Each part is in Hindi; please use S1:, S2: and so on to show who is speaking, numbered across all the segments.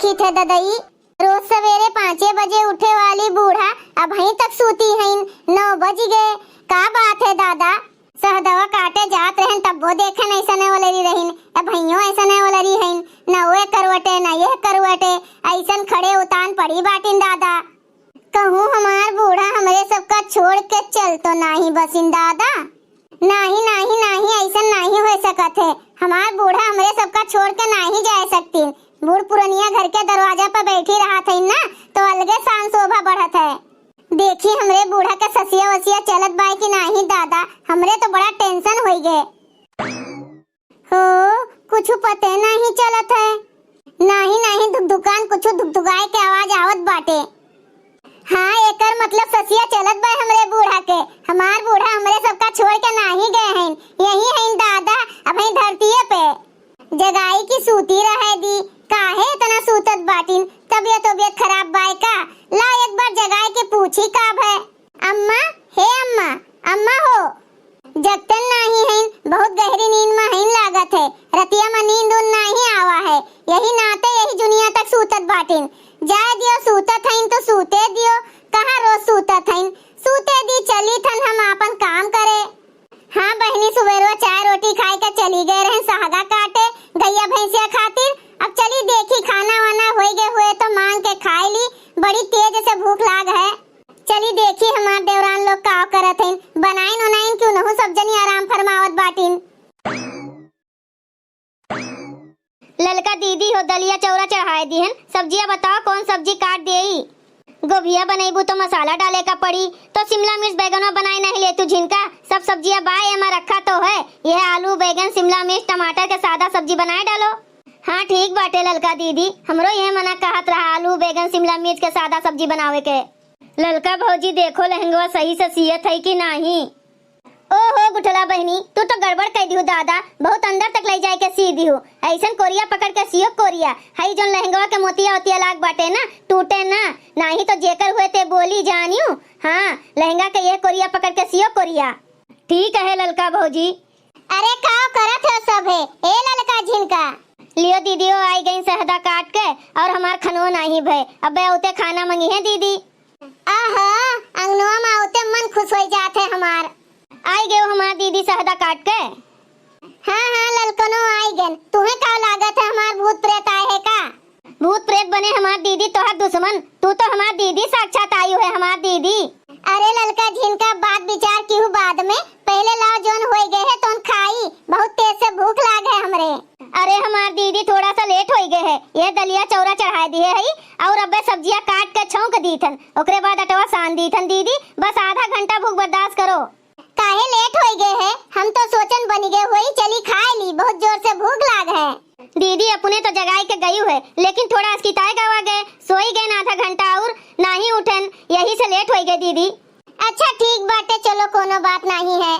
S1: देखी थे ददई, रोज सवेरे 5 बजे उठे वाली बूढ़ा अब यहीं तक सूती है। 9 बज गए। का बात है दादा? सहदवा काटे जात रहन तब वो देखे नहीं सने वाली रहीन, अब भैया ऐसने वाली रहीन, न वो करवटे न ये करवटे, ऐसन खड़े उतान पड़ी बाटिन दादा। कहूँ हमार बूढ़ा हमरे सबका छोड़ के चल तो नहीं बसिन दादा। नहीं नहीं नहीं, ऐसा नहीं हो सकत है। हमार बूढ़ा हमरे सबका छोड़ के नहीं जा सकती। बूढ़ पुरनिया घर के दरवाजा पर बैठी रहा था ना तो अलगे शान शोभा बढ़त है। देखी हमरे बूढ़ा के ससिया वसिया चलत बाई कि नहीं दादा, हमरे तो बड़ा टेंशन हो गए हो। कुछ पते नहीं चलत है। नहीं नहीं, दुकान कुछ दुकाए के आवाज आवत बाटे। हाँ, एकर मतलब ससिया चलत बाई हमरे बूढ़ा के। हमार बूढ़ा हमरे सबका छोड़ के नहीं गए हैं, यही हैं दादा अब ही धरतीये पे। जगाई की सूती रहे दी, काहे इतना सूतत बाटिन? तबियत खराब बाई का? ला एक बार जगाए के पूछी काब है। अम्मा, हे अम्मा, अम्मा हो जगतन नहीं है, बहुत गहरी नींद में है लागत है। रतिया में नींद नहीं आवा है, यही नाते यही दुनिया तक सूतत बाटिन। जाए दियो सूतत हैं तो सूते दियो, कहाँ रोज सूतत हैं? सूते दी चली थन हम आपन काम करे। हाँ बहनी, सुबह चाय रोटी खाए के चली गए रहे सहागा काटे गैया भैंसिया खातिर। अब चली देखी खाना वाना हो गए हुए तो मांग के खाए ली, बड़ी तेज से भूख लाग है। चली देखी हमार देवरान लोग का करत हैं, बनाइन उनाइन क्यों न हो, सब जनी आराम फरमावत बाटिन। ललका दीदी हो दलिया चौरा चढ़ाए दी हन, सब्जियां बताओ कौन सब्जी काट देई? गोभिया बनेबू तो मसाला डाले का पड़ी, तो शिमला मिर्च बैगन बनाए नहीं ले तू झिनका, सब सब्जियां बाय एमा रखा तो है। यह आलू बैगन शिमला मिर्च टमाटर के सादा सब्जी बनाए डालो। हाँ ठीक बाटे ललका दीदी, हमरो यह मना कहत रहा आलू बैगन शिमला मिर्च के सादा सब्जी बनावे के। ललका भौजी देखो लहंगवा सही से सियत है कि नहीं? ओहो गुठला बहनी, तू तो गड़बड़ कर दियो दादा, बहुत अंदर तक ले जाए के सी दियो। ऐसन कोरिया पकड़ के सियो कोरिया, हई जोन लहंगवा के मोतिया ओतिया लाग बाटे ना, टूटे ना, नहीं तो जेकर हुए ते बोली जानियो। हाँ, लहंगा के ये कोरिया पकड़ के सियो कोरिया। ठीक है ललका भौजी। अरे काव करत है सब है, ए ललका झिनका। लियो दीदियो आई गई सहदा काट के, और हमार खनो नहीं भय, अब उते खाना मंगी है दीदी। आहा, अंगनवा में उते मन खुश हो जाते हमार। आई गए हमार दीदी सहदा काट के। हाँ हाँ ललकनो आई गन, तुम्हें क्या लागत है हमार भूत प्रेत आए है का? भूत प्रेत बने हमार दीदी तो हर दुश्मन, तू तो हमार दीदी साक्षात आई है हमार दीदी। अरे ललका झिनका बात विचार क्यों बाद में, पहले लाओ जोन हो गए है तो खाई, बहुत तेज से भूख लाग है हमरे। अरे हमार दीदी थोड़ा सा लेट हो गए है, ये दलिया चौरा चढ़ा दिए है और अब सब्जियां काट के छौंक दी थन, ओकरे बाद अटवा सान दी थन दीदी, बस आधा घंटा भूख बर्दाश्त करो। काहे लेट हो गए है? हम तो सोचन बनी गए हुई, चली खाए ली, बहुत जोर से भूख लाग है। दीदी अपने तो जगाई के गई है, लेकिन थोड़ा अस्किताए गवा गए, सोई गए आधा घंटा और नहीं उठन, यही से लेट हो गए दीदी। अच्छा ठीक बाटे, चलो कोनो बात नहीं है।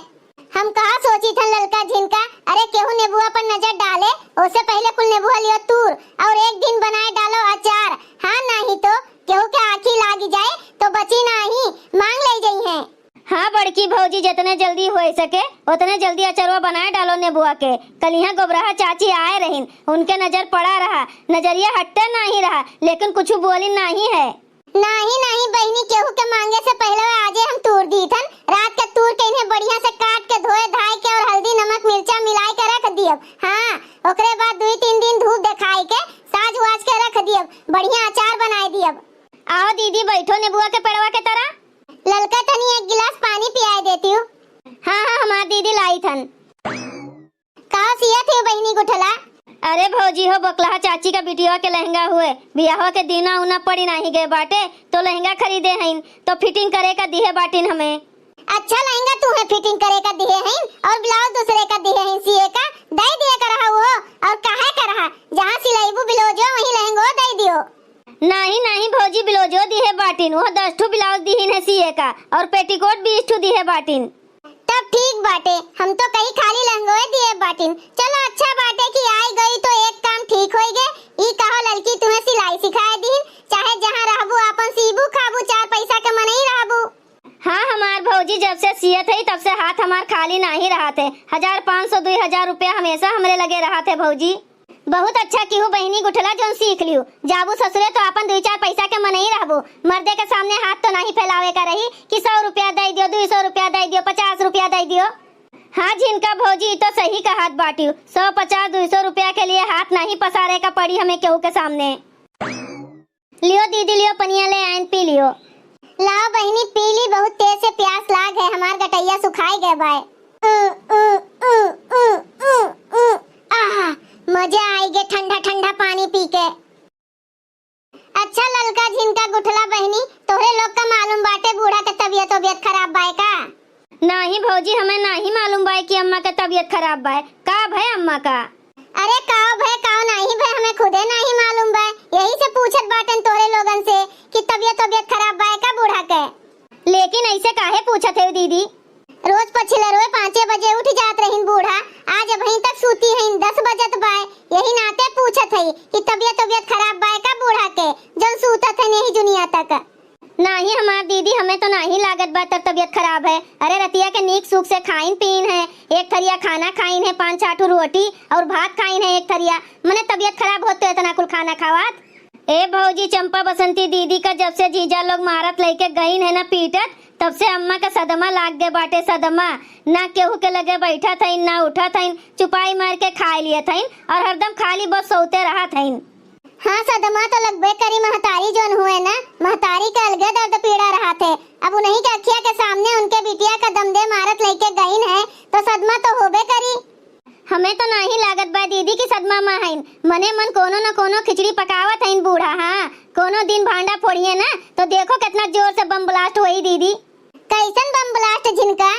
S1: हम कहा सोची थन ललका झिनका, अरे केहू नेबुआ पर नजर डाले, उससे पहले कुल नेबुआ लियो तूर और एक दिन बनाए डालो अचार। हाँ नहीं तो केहू के आँखी लागी जाए तो बची नहीं, मांग ले गई है। हाँ बड़की भौजी, जितने जल्दी हो सके उतने जल्दी अचरवा बनाए डालो नेबुआ के। कल यहाँ गोबराहा चाची आए रहीन, उनके नजर पड़ा रहा, नजरिया हटते नहीं रहा, लेकिन कुछ बोली नहीं है। नहीं नहीं बहनी, केहू के मांगे से पहले आजे हम तूर दी थन, रात के तूर के इन्हें बढ़िया से काट के धोए धाय के और हल्दी नमक मिर्चा मिलाई के रख दियब। हाँ, ओकरे बाद 2-3 दिन धूप दिखाई के साज वाज के रख दियब, बढ़िया अचार बनाए दियब। आओ दीदी बैठो नेबुआ के पेड़वा के तरह। ललका तनी एक गिलास पानी पियाए देती हूँ। हाँ हाँ हमार दीदी लाई थन। कहाँ सिया थी बहनी गुठला? अरे भौजी हो बकलाहा चाची का बिटिया के लहंगा हुए, बियाह के दीना उना पड़ी नहीं गए बाटे, तो लहंगा खरीदे हैं तो फिटिंग करे का दिए बाटिन हमें। अच्छा लहंगा तुम्हें फिटिंग करे का दिए हैं और ब्लाउज दूसरे का दिए हैं सिए का, दे दिए कर रहा वो और काहे कर रहा, जहाँ सिलाईबू बिलोजो वहीं लहंगो दे दियो। नहीं नहीं भौजी, ब्लाउजो दी है बाटिन, वो 10 ठू ब्लाउज दी है सिए का और पेटीकोट 20 ठू दी है बाटिन। तब ठीक बाटे, हम तो कहीं खाली लहंगोए दिए बाटिन। चलो अच्छा बाटे कि आई गई तो एक काम ठीक हो गए। ई कहो ललकी तुम्हें सिलाई सिखाए दी, चाहे जहाँ रहबू अपन सीबू खाबू, 4 पैसा के मन ही रहबू। हाँ हमार भौजी जब से सियत है तब से हाथ हमार खाली नहीं रहा थे, 1500 2000 रुपया हमेशा हमरे लगे रहा थे भौजी। बहुत अच्छा की हूँ बहनी गुठला जोन सीख लियो। जाबू ससुरे तो अपन 2-4 पैसा के मन ही रहबो। मर्दे के सामने हाथ तो नहीं फैलावे का रही कि 100 रुपया दे दियो, 200 रुपया दे दियो, 50 रुपया दे दियो। हाँ जिनका भौजी तो सही का हाथ बाटियो। 100, 50, 200 रुपया के लिए हाथ नहीं पसारे का पड़ी हमें केहू के सामने। लियो दीदी लियो, पनिया ले आइन पी लियो। लाओ बहनी पी ली, बहुत तेज से प्यास लाग है, हमार गटैया सुखाई गए बाय। मजा आएगे ठंडा ठंडा पानी पी के। अच्छा ललका झिनका गुठला बहनी, तोहरे लोग का मालूम बाटे बूढ़ा के तबीयत खराब बाय का? नहीं भौजी हमें नहीं मालूम बाय कि अम्मा का तबीयत खराब बाय। का भय अम्मा का? अरे काओ भय काओ नहीं भय, हमें खुदे नहीं मालूम बाय। यही से पूछत बाटन तोहरे लोगन से कि तबीयत खराब बाय का बूढ़ा के। लेकिन ऐसे काहे पूछत है दीदी? रोज पछिले रोज 5 बजे उठ जात रहीन बूढ़ा, आज अभी तक सूती है, 10 बजत बाय। यही नाते पूछत है कि तबीयत खराब बाय का बूढ़ा के, जब सूतत है नहीं दुनिया तक। नहीं हमार दीदी हमें तो नहीं लागत बा तबीयत खराब है। अरे रतिया के नीक सुख से खाइन पीन है, एक थरिया खाना खाइन है, 5-6 रोटी और भात खाइन है एक थरिया। मने तबीयत खराब होते इतना कुल खाना खावात। ए भौजी चंपा बसंती दीदी का जब से जीजा लोग मारत लेके गईन है ना पीटत, तब से अम्मा का सदमा लाग गए बाटे। सदमा ना केहू के लगे बैठा था ना उठा था, चुपाई मार के खा लिए था और हरदम खाली बस सोते रहा था। हाँ सदमा तो लगबे करी, महतारी जोन हुए ना, महतारी का अलगे दर्द पीड़ा रहा थे। अब उन्हीं के अखिया के सामने उनके बिटिया का दमदे मारत लेके गईन है तो सदमा तो होबे करी। हमें तो नहीं लागत बा दीदी की सदमा में है। मने मन कोनो न कोनो खिचड़ी पकावत है बूढ़ा। हाँ कोनो दिन भांडा फोड़िए ना तो देखो कितना जोर से बम ब्लास्ट हुई दीदी। कैसन बम ब्लास्ट जिनका?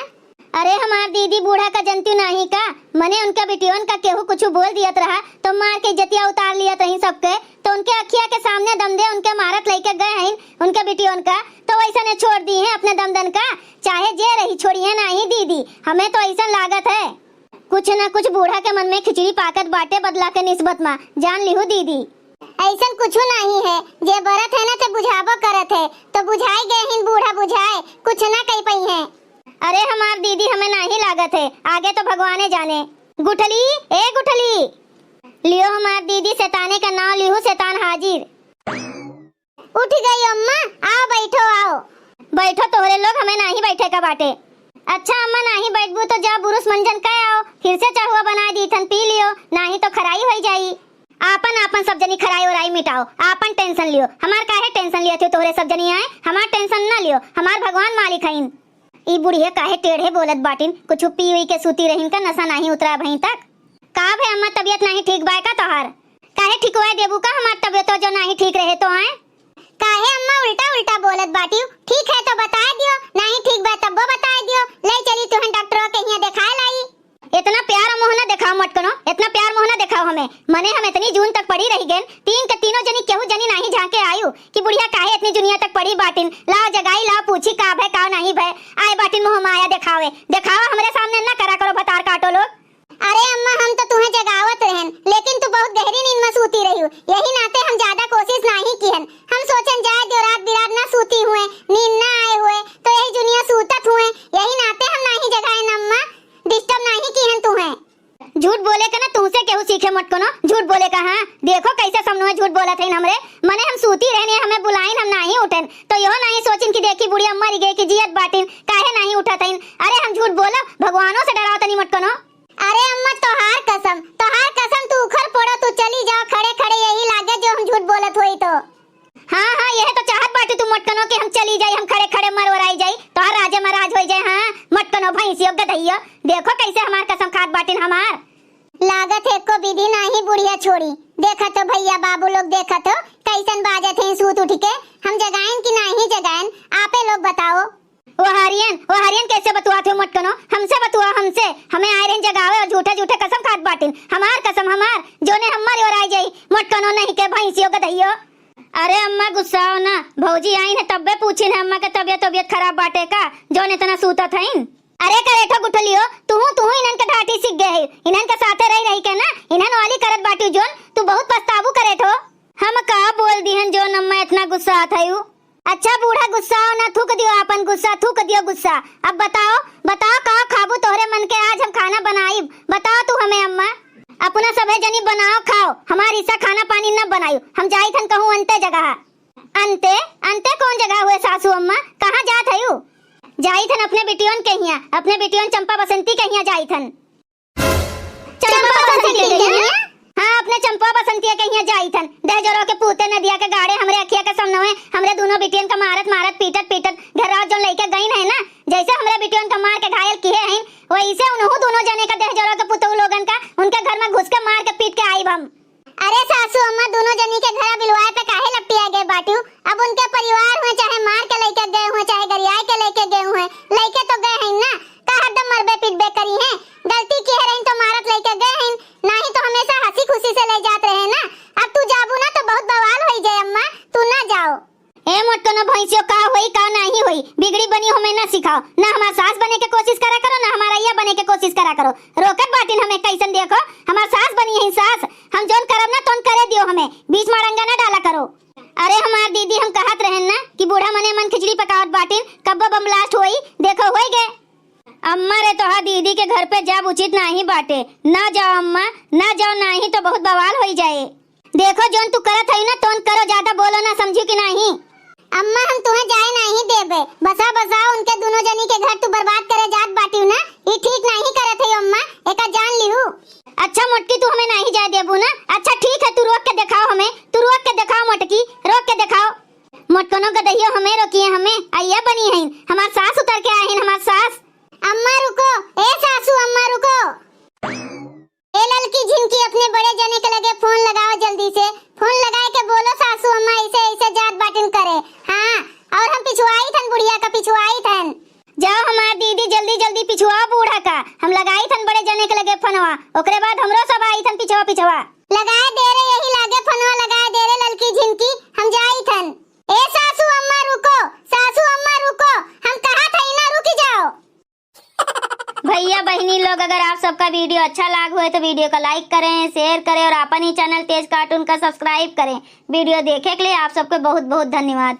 S1: अरे हमार दीदी बूढ़ा का जनती नहीं का, मने उनका बिटियों का केहू कुछ बोल दियत रहा तो मार के इज्जतिया उतार लिया तही सबके। तो उनके अखिया के सामने दमदे उनके मारत लेके गए हैं उनके बिटियों का, तो वैसा ने छोड़ दी है अपने दमदन का। चाहे जे रही छोड़िए नहीं दीदी, हमें तो ऐसा लागत है कुछ न कुछ बूढ़ा के मन में खिचड़ी पाकत बाटे बदला के निस्बत में। जान लिहू दीदी ऐसा कुछ नहीं है, जे बरत है ना ते बुझाबो करत है, तो बुझाई गए हिन बूढ़ा बुझाए, कुछ ना कही पई है। अरे हमार दीदी हमें नहीं लागत है, आगे तो भगवाने जाने। गुठली ए गुठली लियो हमार दीदी शैताने का नाम लिहू, शैतान हाजिर। उठ गई अम्मा, आओ बैठो आओ। बैठो तोहरे लोग, हमें नहीं बैठे का बाटे। अच्छा अम्मा नहीं बैठबू तो जा बुरुस मंजन कह आओ, फिर से चाहुआ बना दी थन पी लियो, नहीं तो खराई हो जाई। आपन सब जनी खराई और आई मिटाओ, आपन टेंशन लियो। हमार काहे टेंशन लियो थे तोहरे सब जनी आए, हमार टेंशन ना लियो, हमार भगवान मालिक हईन। ई बुढ़िया काहे टेढ़े बोलत बाटिन, कुछ पी हुई के सूती रहीन का नशा नहीं उतरा भई तक। का भे अम्मा तबीयत नहीं ठीक बाय का तोहार? काहे ठिकवाए देबू का हमार तबीयत जो नहीं ठीक रहे तो आए? काहे अम्मा उल्टा उल्टा बोलत बाटी, ठीक है तो बता दियो, नहीं ठीक बा तब बता दियो, ले चली तुहन डॉक्टर के यहाँ दिखाए लाई। इतना प्यार मोह ना दिखाओ मत कनो, इतना प्यार मोह ना दिखाओ हमें। मने हम इतनी जून तक पड़ी रही गए, तीन के तीनों जनी केहू जनी नहीं झांके आयु कि बुढ़िया काहे इतनी दुनिया तक पड़ी बाटिन। लाओ जगाई लाओ पूछी का भय का नहीं भय, आए बाटिन मोह माया दिखावे दिखावा हमरे सामने ना करा करो भतार काटो लोग। अरे अम्मा हम तो तुम्हें जगावत रहन, लेकिन तू बहुत गहरी नींद में सूती रही हो, यही नाते हम ज्यादा कोशिश नहीं किहन। हम सोचन जाए जो रात बिरात ना सूती हुए, नींद ना आए हुए, तो यही दुनिया सूतत हुए, यही नाते हम नहीं जगाए अम्मा, डिस्टर्ब नहीं किहन तुम्हें। झूठ बोले का ना तुमसे केहू सीखे मत को ना, झूठ बोले का। हाँ देखो कैसे समनुए झूठ बोला थे हमरे, मने हम सूती रहने हमें बुलाइन हम नहीं उठन, तो यो नहीं सोचिन कि देखी बुढ़िया मर गई कि जियत बाटिन काहे नहीं उठत हईन। अरे हम झूठ बोला भगवानों से डरावत नहीं मत को ना। अरे अम्मा तोहार कसम तू उखड़ पड़ो, तू चली जाओ खड़े खड़े, यही लागे जो हम झूठ बोलत होई तो। हाँ यह तो चाहत बाटी तू मत कनो कि हम चली जाई, हम खड़े खड़े मरवराई जाई, तोहार राजे महाराज होई जाए। हाँ मत कनो भैंसियो गधैया, देखो कैसे हमार कसम खात बाटिन हमार। लागत है को विधि नहीं बुढ़िया छोड़ी, देखा तो भैया बाबू लोग देखा तो कैसन बाजत है सूत उठ के, हम जगाएं कि नहीं जगाएं आपे लोग बताओ। वो हरियन कैसे बतुआते हो मत कनो, हमसे बतुआ हमसे, हमें आए रहे जगावे और झूठे झूठे कसम खात बाटिन। हमार कसम हमार जोने हमारे और आई जाई मत कनो नहीं के भैंसियो गधैयो। अरे अम्मा गुस्सा हो ना, भौजी आई है तब्बे पूछिन है अम्मा के तबीयत खराब बाटे का जोन इतना सूता थईन। अरे करेठो गुठलियो तू इनन के ढाटी सीख गए है, इनन के साथे रही के ना इनन वाली करत बाटी जोन तू बहुत पछताबू करेठो। हम का बोल दीहन जोन अम्मा इतना गुस्सा आथायू। अच्छा बूढ़ा गुस्सा हो ना, थूक दियो अपन गुस्सा, थूक दियो गुस्सा। अब बताओ का खाबू तोहरे मन के आज हम खाना बनाई, बताओ तू हमें अम्मा। अपना सभे जनी बनाओ खाओ, हमारी सा खाना पानी न बनायो। हम जाई थन कहूँ अंते जगह। अंते अंते कौन जगह हुए सासू अम्मा, कहाँ जात हयू? जाई थन अपने बिटियों के हिया, अपने बिटियों चंपा बसंती के हिया जाई थन। चंपा बसंती के हिया? हाँ, अपने चंपा बसंती के हिया जाई थन। दह जोरो के पूते नदिया के गाड़े हमरे अखिया के सामने हमरे दोनों बिटियों का मारत मारत पीटत पीटत घर रात जो लेके गई है ना, जैसे हमरे बिटियों का मार के घायल किए हैं वैसे उन्हों दोनों जने का दह जोरो के पुतौ लोगन का उनके घर में घुस के मार के पीट के आई हम। अरे सासू अम्मा, दोनों जनी के घर बिलवाए पे काहे लपटिया गए बाटू? अब उनके परिवार हुए चाहे मार के लेके गए हुए चाहे गरियाए के लेके गए हुए, लेके तो गए हैं ना, का हरदम मरबे पिटबे करी हैं। गलती की है रही तो मारत लेके गए हैं, नहीं तो हमेशा हंसी खुशी से ले जात रहे ना। अब तू जाबू ना तो बहुत बवाल होई जाए अम्मा, तू ना जाओ। ए मोटको ना भैंसियो, का होई का नहीं होई, बिगड़ी बनी हो मैं ना सिखाओ ना। हमार सास बने के कोशिश करा करो ना हमारा ये बने के कोशिश करा करो। रोकत बाटिन हमें कैसन देखो, हमार सास बनी है सास, हम जोन करब ना तोन करे दियो, हमें बीच में रंगा ना डाला करो। अरे हमार दीदी हम कहत रहन ना कि बूढ़ा मने मन खिचड़ी पकावत बाटिन, कब बम ब्लास्ट होई देखो होई गए। अम्मा रे तोहा दीदी के घर पे जब उचित नहीं बाटे, ना जाओ अम्मा ना जाओ, नहीं तो बहुत बवाल होई जाए। देखो जोन तू करत है ना तोन करो, ज्यादा बोलो ना, समझी कि नहीं? अम्मा हम तुम्हें जाए नहीं देबे, बसा बसा उनके दोनों जनी के घर तू बर्बाद करे जात बाटियो ना, ये ठीक नहीं करत है अम्मा, एका जान लिहू। अच्छा मोटकी, तू हमें नहीं जाए देबू ना? अच्छा ठीक है, तू रोक के दिखाओ हमें, तू रोक के दिखाओ मोटकी, रोक के दिखाओ। मोटकनो गदहियो हमें रोकिए, हमें आइया बनी है, हमार सास उतर के आए हैं, हमार सास। अम्मा रुको, ए सासू अम्मा रुको। ए ललकी झिनकी, अपने बड़े जने के लगे फोन लगाओ जल्दी से, फोन लगाए के बोलो सासू अम्मा ऐसे ऐसे जात बाटिन करे। हाँ, और हम पिछुआई थन बुढ़िया का, पिछुआई थन। जाओ हमार दीदी जल्दी जल्दी पिछुआओ बूढ़ा का, हम लगाई थन बड़े जने के लगे फनवा, ओकरे बाद हमरो सब आई थन पिछवा पिछवा। लगाए दे रे, यही लागे फनवा लगाए दे रे ललकी झिनकी, हम जाई थन। ए सासू अम्मा रुको, सासू अम्मा रुको, हम कहा था ना, रुक जाओ। भैया बहनी लोग, अगर आप सबका वीडियो अच्छा लगा हो तो वीडियो को लाइक करें, शेयर करें और अपन ही चैनल तेज कार्टून का सब्सक्राइब करें। वीडियो देखने के लिए आप सबको बहुत बहुत धन्यवाद।